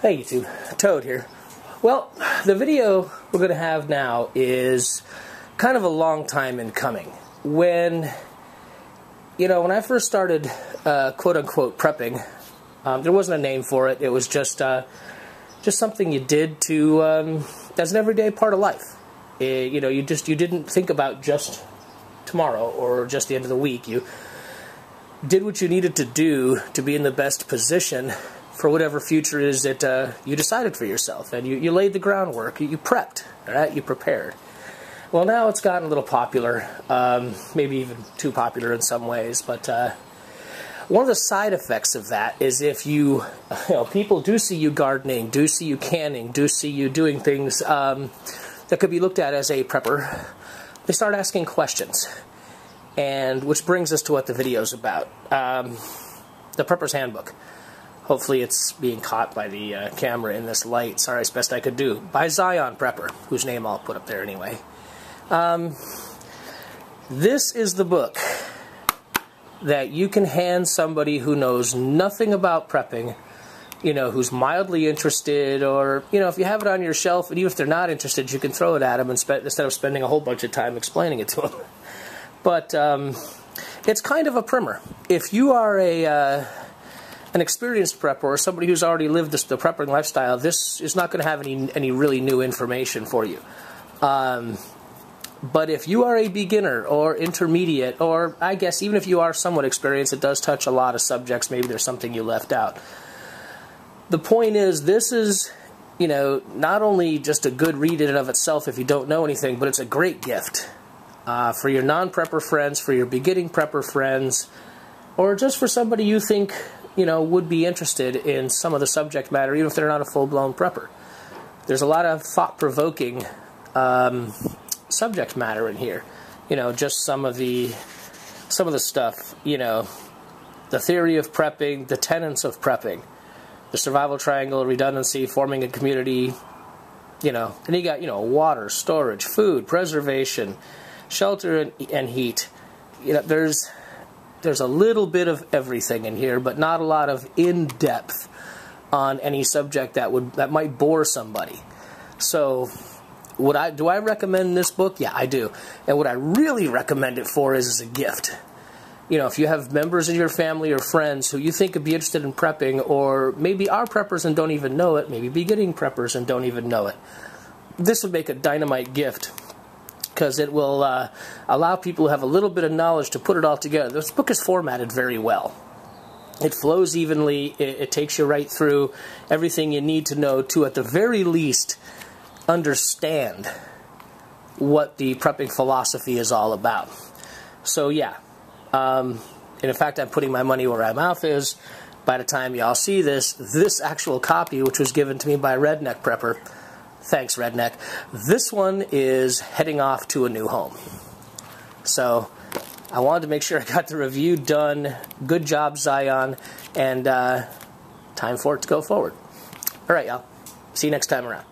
Hey YouTube, Toad here. Well, the video we're going to have now is kind of a long time in coming. When I first started quote-unquote prepping, there wasn't a name for it. It was just something you did to as an everyday part of life. You didn't think about just tomorrow or just the end of the week. You did what you needed to do to be in the best position for whatever future is that you decided for yourself, and you laid the groundwork. You prepped, right? You prepared. Well, now it's gotten a little popular, maybe even too popular in some ways. But one of the side effects of that is if people do see you gardening, do see you canning, do see you doing things that could be looked at as a prepper, they start asking questions, and which brings us to what the video's about, the Prepper's Handbook. Hopefully it's being caught by the camera in this light. Sorry, it's best I could do. By Zionprepper, whose name I'll put up there anyway. This is the book that you can hand somebody who knows nothing about prepping, who's mildly interested, or, if you have it on your shelf, and even if they're not interested, you can throw it at them instead of spending a whole bunch of time explaining it to them. But it's kind of a primer. If you are an experienced prepper or somebody who's already lived the prepping lifestyle, this is not going to have any really new information for you. But if you are a beginner or intermediate, or I guess even if you are somewhat experienced, it does touch a lot of subjects. Maybe there's something you left out. The point is, this is, not only just a good read in and of itself if you don't know anything, but it's a great gift for your non-prepper friends, for your beginning prepper friends, or just for somebody you think would be interested in some of the subject matter, even if they're not a full-blown prepper. There's a lot of thought-provoking subject matter in here. Just some of the stuff. The theory of prepping, the tenets of prepping, the survival triangle, redundancy, forming a community. And you got water, storage, food, preservation, shelter, and heat. There's a little bit of everything in here, but not a lot of in-depth on any subject that might bore somebody. So, do I recommend this book? Yeah, I do. And what I really recommend it for is as a gift. If you have members in your family or friends who you think could be interested in prepping, or maybe are preppers and don't even know it, maybe beginning preppers and don't even know it, this would make a dynamite gift, because it will allow people who have a little bit of knowledge to put it all together. This book is formatted very well. It flows evenly. It takes you right through everything you need to know to, at the very least, understand what the prepping philosophy is all about. So, yeah. And in fact, I'm putting my money where my mouth is. By the time y'all see this actual copy, which was given to me by Redneck Prepper, thanks, Redneck, this one is heading off to a new home. So, I wanted to make sure I got the review done. Good job, Zion. And time for it to go forward. Alright, y'all. See you next time around.